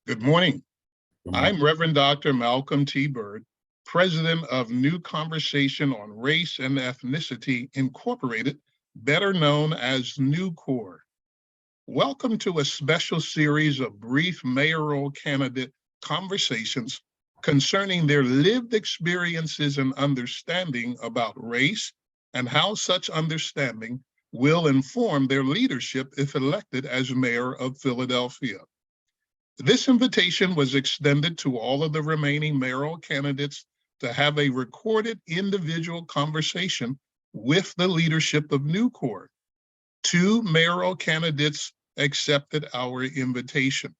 Good morning. Good morning. I'm Reverend Dr. Malcolm T. Bird, president of New Conversation on Race and Ethnicity Incorporated, better known as NewCORE. Welcome to a special series of brief mayoral candidate conversations concerning their lived experiences and understanding about race and how such understanding will inform their leadership if elected as mayor of Philadelphia. This invitation was extended to all of the remaining mayoral candidates to have a recorded individual conversation with the leadership of NewCORE. 2 mayoral candidates accepted our invitation.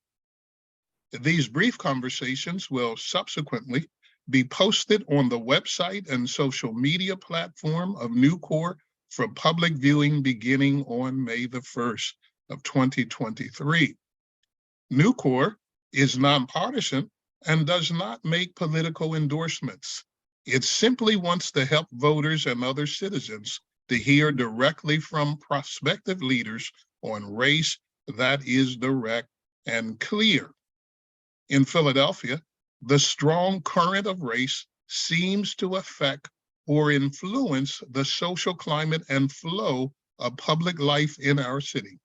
These brief conversations will subsequently be posted on the website and social media platform of NewCORE for public viewing beginning on May the 1st of 2023. NewCORE is nonpartisan and does not make political endorsements. It simply wants to help voters and other citizens to hear directly from prospective leaders on race that is direct and clear. In Philadelphia, the strong current of race seems to affect or influence the social climate and flow of public life in our city.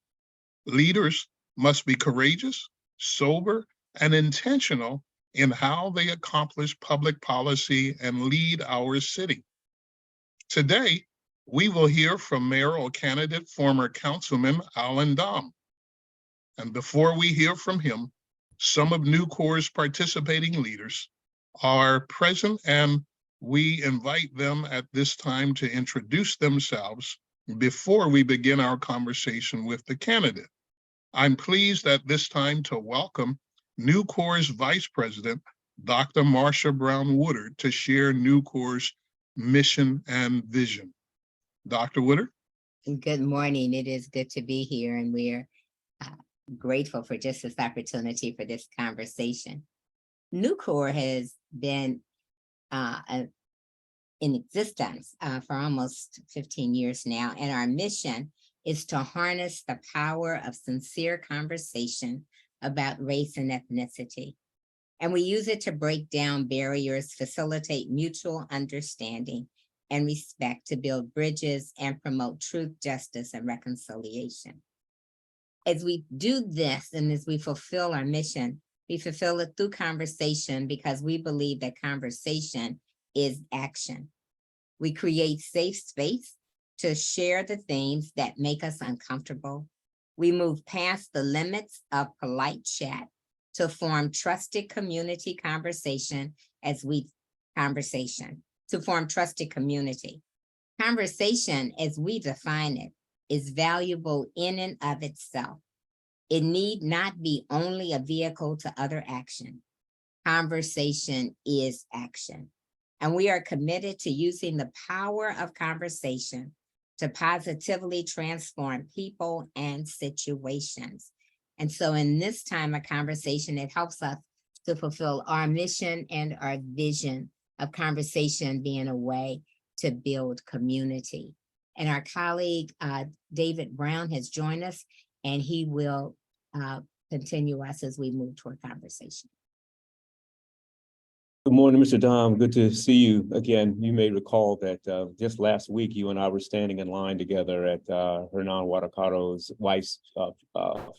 Leaders must be courageous, sober, and intentional in how they accomplish public policy and lead our city. Today, we will hear from mayoral candidate, former councilman Allan Domb. And before we hear from him, some of NewCORE's participating leaders are present, and we invite them at this time to introduce themselves before we begin our conversation with the candidate. I'm pleased at this time to welcome NewCORE's Vice President, Dr. Marsha Brown Woodard, to share NewCORE's mission and vision. Dr. Woodard? Good morning. It is good to be here, and we're grateful for just this opportunity for this conversation. NewCORE has been in existence for almost 15 years now, and our mission is to harness the power of sincere conversation about race and ethnicity. And we use it to break down barriers, facilitate mutual understanding and respect, to build bridges and promote truth, justice, and reconciliation. As we do this and as we fulfill our mission, we fulfill it through conversation, because we believe that conversation is action. We create safe space to share the things that make us uncomfortable. We move past the limits of polite chat to form trusted community conversation to form trusted community. Conversation, as we define it, is valuable in and of itself. It need not be only a vehicle to other action. Conversation is action. And we are committed to using the power of conversation to positively transform people and situations. And so in this time of conversation, it helps us to fulfill our mission and our vision of conversation being a way to build community. And our colleague, David Brown, has joined us, and he will continue us as we move toward conversation. Good morning, Mr. Domb. Good to see you again. You may recall that just last week, you and I were standing in line together at Hernan Huaracaro's wife's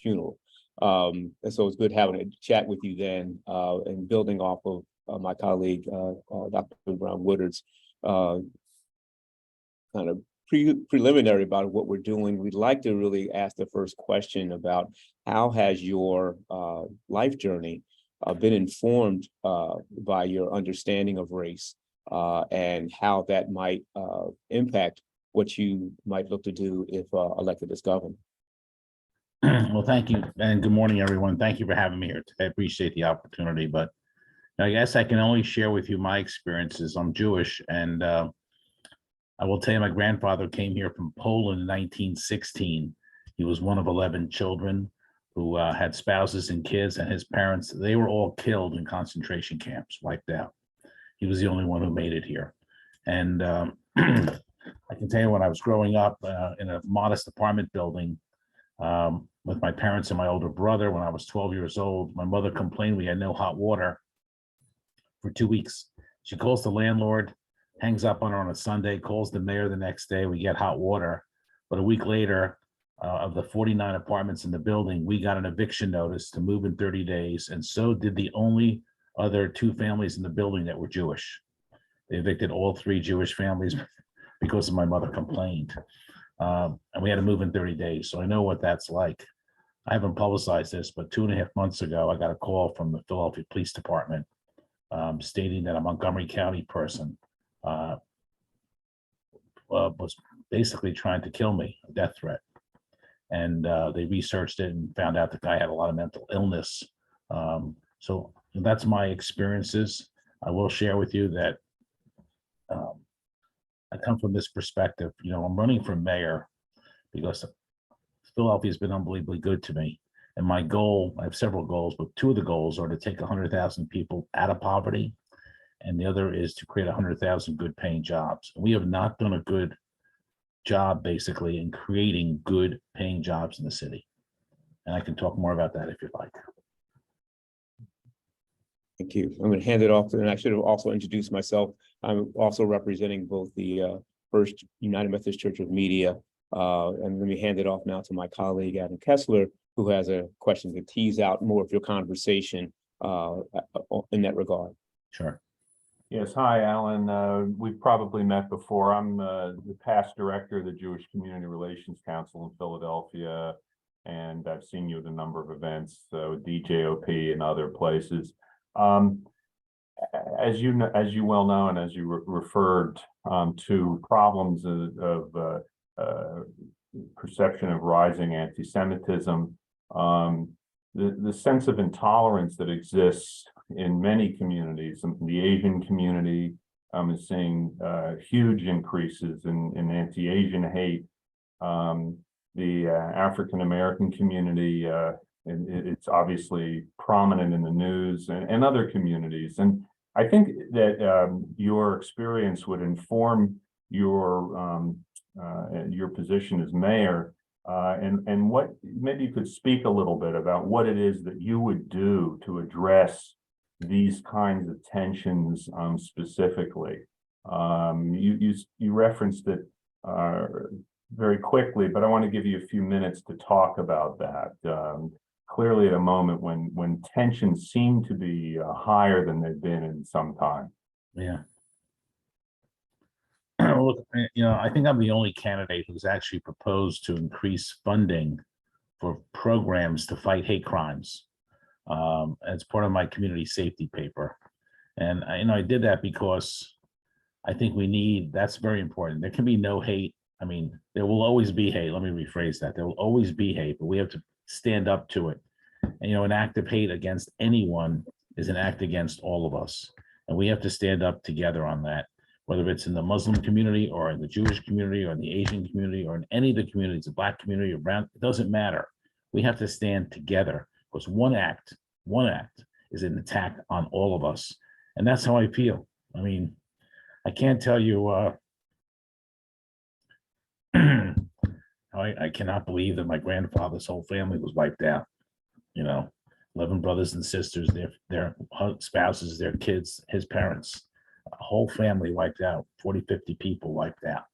funeral. And so it's good having a chat with you then, and building off of my colleague, Dr. Brown Woodard's kind of preliminary about what we're doing. We'd like to really ask the first question about how has your life journey been informed by your understanding of race, and how that might impact what you might look to do if elected as governor. Well, thank you, and good morning, everyone. Thank you for having me here today. I appreciate the opportunity, but I guess I can only share with you my experiences. I'm Jewish, and I will tell you, my grandfather came here from Poland in 1916. He was one of 11 children who had spouses and kids, and his parents, they were all killed in concentration camps, wiped out. He was the only one who made it here. And I can tell you, when I was growing up in a modest apartment building, with my parents and my older brother when I was 12 years old. My mother complained we had no hot water for 2 weeks. She calls the landlord, hangs up on her on a Sunday, calls the mayor the next day. We get hot water. But a week later, of the 49 apartments in the building, we got an eviction notice to move in 30 days. And so did the only other 2 families in the building that were Jewish. They evicted all 3 Jewish families because of my mother complained. And we had to move in 30 days. So I know what that's like. I haven't publicized this, but 2.5 months ago, I got a call from the Philadelphia Police Department stating that a Montgomery County person was basically trying to kill me, a death threat. And they researched it and found out the guy had a lot of mental illness. So that's my experiences. I will share with you that I come from this perspective. You know, I'm running for mayor because Philadelphia has been unbelievably good to me. And my goal, I have several goals, but 2 of the goals are to take 100,000 people out of poverty. And the other is to create 100,000 good paying jobs. We have not done a good job basically in creating good paying jobs in the city. And I can talk more about that if you'd like. Thank you. I'm going to hand it off, and I should have also introduced myself. I'm also representing both the First United Methodist Church of Media, and let me hand it off now to my colleague, Adam Kessler, who has a question to tease out more of your conversation in that regard. Sure. Yes, hi, Allan. We've probably met before. I'm the past director of the Jewish Community Relations Council in Philadelphia, and I've seen you at a number of events with DJOP and other places. As you well know, and as you referred to problems of perception of rising anti-Semitism, the sense of intolerance that exists in many communities. The Asian community is seeing huge increases in anti-Asian hate. The African-American community, it's obviously prominent in the news, and other communities. And I think that your experience would inform your position as mayor. And what, maybe you could speak a little bit about what it is that you would do to address these kinds of tensions specifically. You referenced it very quickly, but I want to give you a few minutes to talk about that. Clearly at a moment when tensions seem to be higher than they've been in some time. Yeah. Look, I think I'm the only candidate who's actually proposed to increase funding for programs to fight hate crimes. As part of my community safety paper. And I did that because I think that's very important. There can be no hate. I mean, there will always be hate. Let me rephrase that. There will always be hate, but we have to stand up to it. And, an act of hate against anyone is an act against all of us. And we have to stand up together on that, whether it's in the Muslim community or in the Jewish community or in the Asian community or in any of the communities, the Black community or brown, it doesn't matter. We have to stand together because one act is an attack on all of us. And that's how I feel. I mean, I can't tell you, I cannot believe that my grandfather's whole family was wiped out. 11 brothers and sisters, their spouses, their kids, his parents, a whole family wiped out, 40, 50 people wiped out.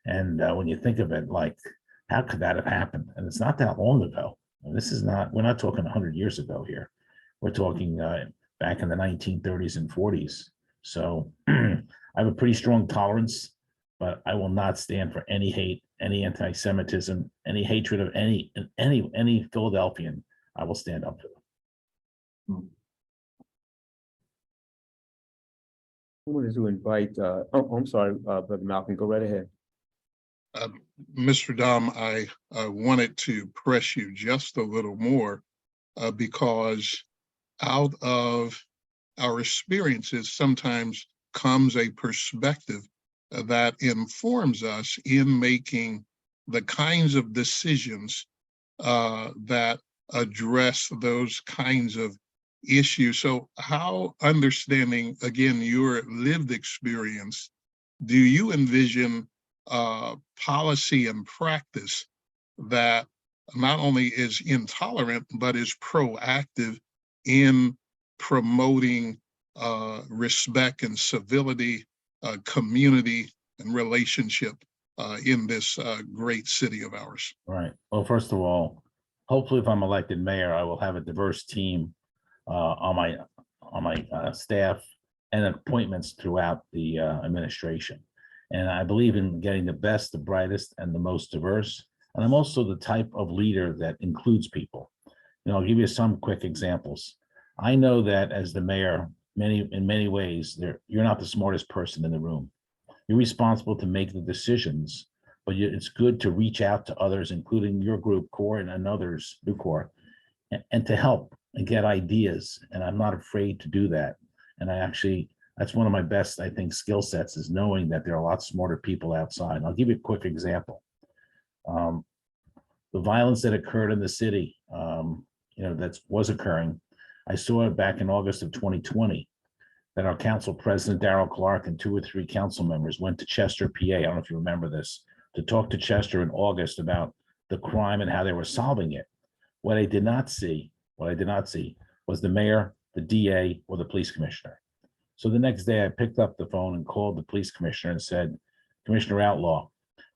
And when you think of it, like, how could that have happened? And it's not that long ago. And we're not talking 100 years ago here. We're talking back in the 1930s and 40s. So I have a pretty strong tolerance, but I will not stand for any hate, any anti-Semitism, any hatred of any Philadelphian. I will stand up to them. I wanted to invite, I'm sorry, Brother Malcolm, go right ahead. Mr. Domb, I wanted to press you just a little more because out of our experiences sometimes comes a perspective that informs us in making the kinds of decisions that address those kinds of issues. So how, understanding, again, your lived experience, do you envision policy and practice that not only is intolerant, but is proactive in promoting respect and civility, community, and relationship in this great city of ours. Right. Well, first of all, hopefully if I'm elected mayor, I will have a diverse team on my staff and appointments throughout the administration. And I believe in getting the best, the brightest, and the most diverse. And I'm also the type of leader that includes people. I'll give you some quick examples. I know that as the mayor, in many ways, you're not the smartest person in the room. You're responsible to make the decisions, but it's good to reach out to others, including your group, CORE, and others, NewCORE, and to help and get ideas. And I'm not afraid to do that. And that's one of my best, I think, skill sets, is knowing that there are a lot smarter people outside. And I'll give you a quick example. The violence that occurred in the city, that was occurring. I saw it back in August of 2020, that our council president, Darrell Clark, and 2 or 3 council members went to Chester, PA. I don't know if you remember this, to talk to Chester in August about the crime and how they were solving it. What I did not see was the mayor, the DA, or the police commissioner. So the next day I picked up the phone and called the police commissioner and said, Commissioner Outlaw,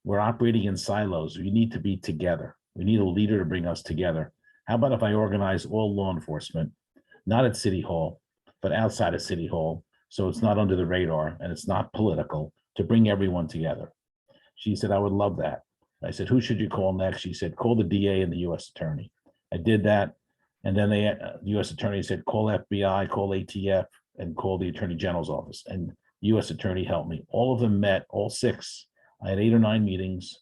we're operating in silos. We need to be together. We need a leader to bring us together. How about if I organize all law enforcement, not at City Hall, but outside of City Hall, so it's not under the radar and it's not political, to bring everyone together? She said, I would love that. I said, who should you call next? She said, call the DA and the U.S. Attorney. I did that. And then the U.S. Attorney said, call FBI, call ATF, and call the Attorney General's office. And U.S. Attorney helped me. All of them met, all 6. I had 8 or 9 meetings.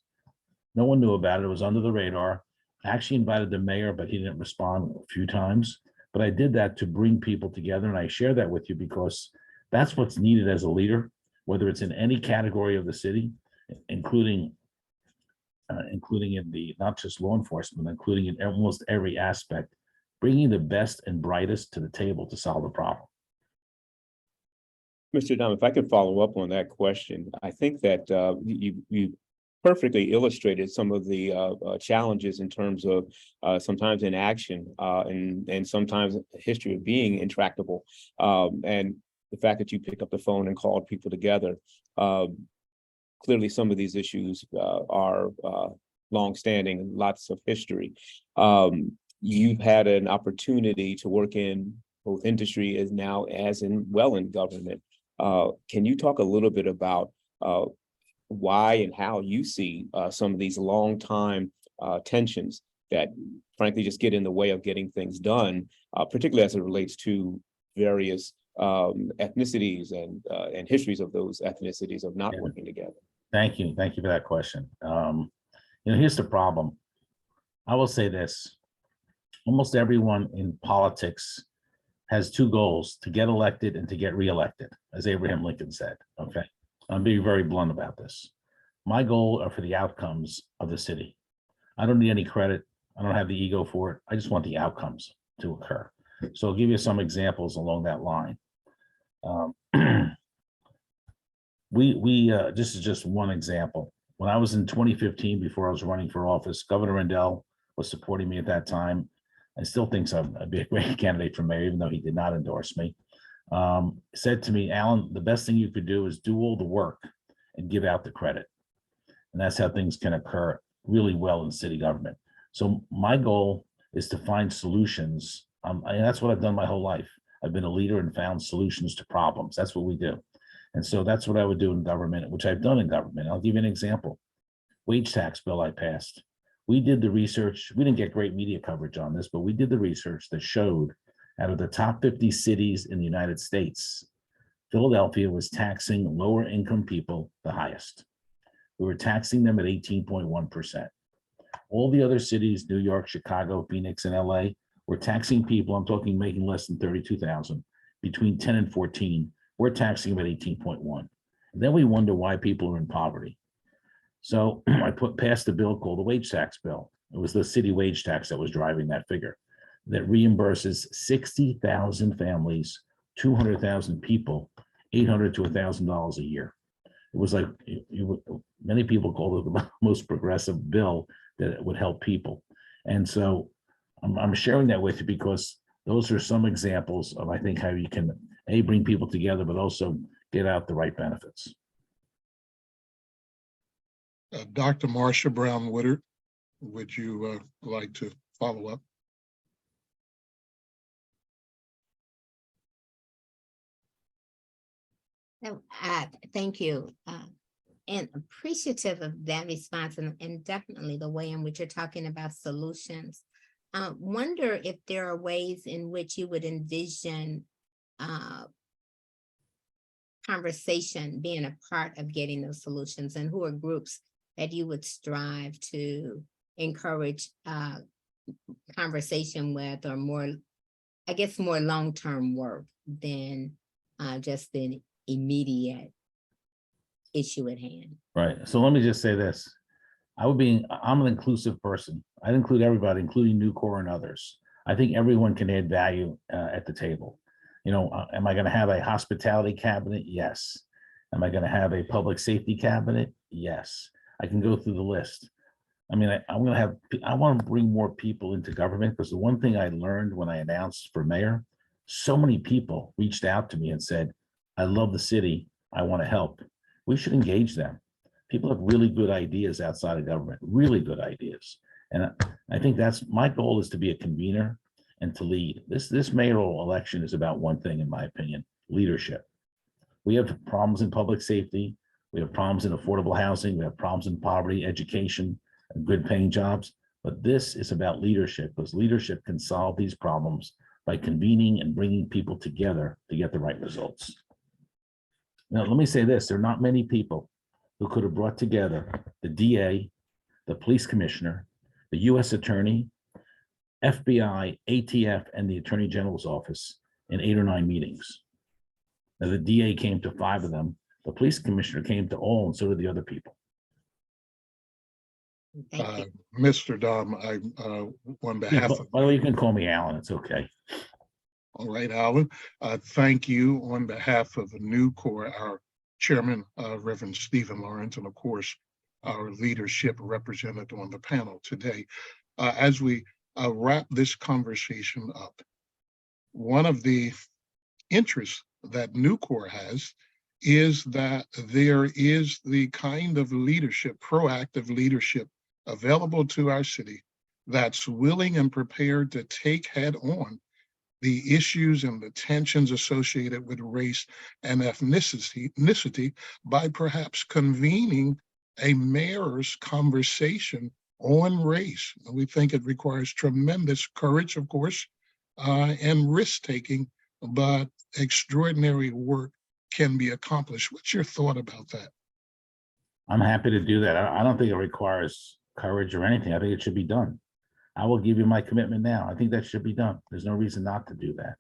No one knew about it. It was under the radar. I actually invited the mayor, but he didn't respond a few times. But I did that to bring people together. And I share that with you because that's what's needed as a leader, whether it's in any category of the city, including in the, not just law enforcement, including in almost every aspect, bringing the best and brightest to the table to solve the problem. Mr. Domb, if I could follow up on that question, I think that you perfectly illustrated some of the challenges in terms of sometimes inaction and sometimes a history of being intractable. And the fact that you picked up the phone and called people together, clearly some of these issues are longstanding, lots of history. You've had an opportunity to work in both industry as in government. Can you talk a little bit about why and how you see some of these long time tensions that frankly just get in the way of getting things done, particularly as it relates to various ethnicities and histories of those ethnicities of not working together? Thank you for that question. Here's the problem. I will say this: almost everyone in politics has 2 goals: to get elected and to get reelected, as Abraham Lincoln said. Okay, I'm being very blunt about this. My goal are for the outcomes of the city. I don't need any credit. I don't have the ego for it. I just want the outcomes to occur. So I'll give you some examples along that line. This is just one example. When I was in 2015, before I was running for office, Governor Rendell was supporting me at that time. I still think I'd be a great candidate for mayor, even though he did not endorse me. Said to me, Allan, the best thing you could do is do all the work and give out the credit. And that's how things can occur really well in city government. So my goal is to find solutions. And that's what I've done my whole life. I've been a leader and found solutions to problems. That's what we do. And so that's what I would do in government, which I've done in government. I'll give you an example. Wage tax bill I passed. We did the research. We didn't get great media coverage on this, but we did the research that showed out of the top 50 cities in the United States, Philadelphia was taxing lower income people the highest. We were taxing them at 18.1%. All the other cities, New York, Chicago, Phoenix, and LA, were taxing people, I'm talking making less than 32,000, between 10 and 14. We're taxing them at 18.1. And then we wonder why people are in poverty. So I passed a bill called the wage tax bill. It was the city wage tax that was driving that figure, that reimburses 60,000 families, 200,000 people, $800 to $1,000 a year. It was like, many people called it the most progressive bill that would help people. And so I'm sharing that with you because those are some examples of, I think, how you can, A, bring people together, but also get out the right benefits. Dr. Marsha Brown Woodard, would you like to follow up? No, thank you. And appreciative of that response and definitely the way in which you're talking about solutions. Wonder if there are ways in which you would envision conversation being a part of getting those solutions, and who are groups that you would strive to encourage conversation with, or more, I guess, more long-term work than just the immediate issue at hand. Right. So let me just say this. I'm an inclusive person. I'd include everybody, including NewCORE and others. I think everyone can add value at the table. You know, am I going to have a hospitality cabinet? Yes. Am I going to have a public safety cabinet? Yes. I can go through the list. I mean, I want to bring more people into government, because the one thing I learned when I announced for mayor, so many people reached out to me and said, I love the city. I want to help. We should engage them. People have really good ideas outside of government, really good ideas. And I think that's my goal, is to be a convener and to lead. This mayoral election is about one thing, in my opinion: leadership. We have problems in public safety. We have problems in affordable housing. We have problems in poverty, education, and good paying jobs. But this is about leadership, because leadership can solve these problems by convening and bringing people together to get the right results. Now, let me say this: there are not many people who could have brought together the DA, the police commissioner, the US attorney, FBI, ATF, and the Attorney General's office in 8 or 9 meetings. Now, the DA came to 5 of them. The police commissioner came to all, and so did the other people. Thank you. Mr. Domb, on behalf of, By the way, you can call me Allan. It's okay. all right, Allan, thank you on behalf of the NewCORE, our chairman, Reverend Stephen Lawrence, and of course, our leadership represented on the panel today. As we wrap this conversation up, one of the interests that NewCORE has is that there is the kind of leadership, proactive leadership, available to our city that's willing and prepared to take head on the issues and the tensions associated with race and ethnicity by perhaps convening a mayor's conversation on race. We think it requires tremendous courage, of course, and risk-taking, but extraordinary work can be accomplished. What's your thought about that? I'm happy to do that. I don't think it requires courage or anything. I think it should be done. I will give you my commitment now. I think that should be done. There's no reason not to do that.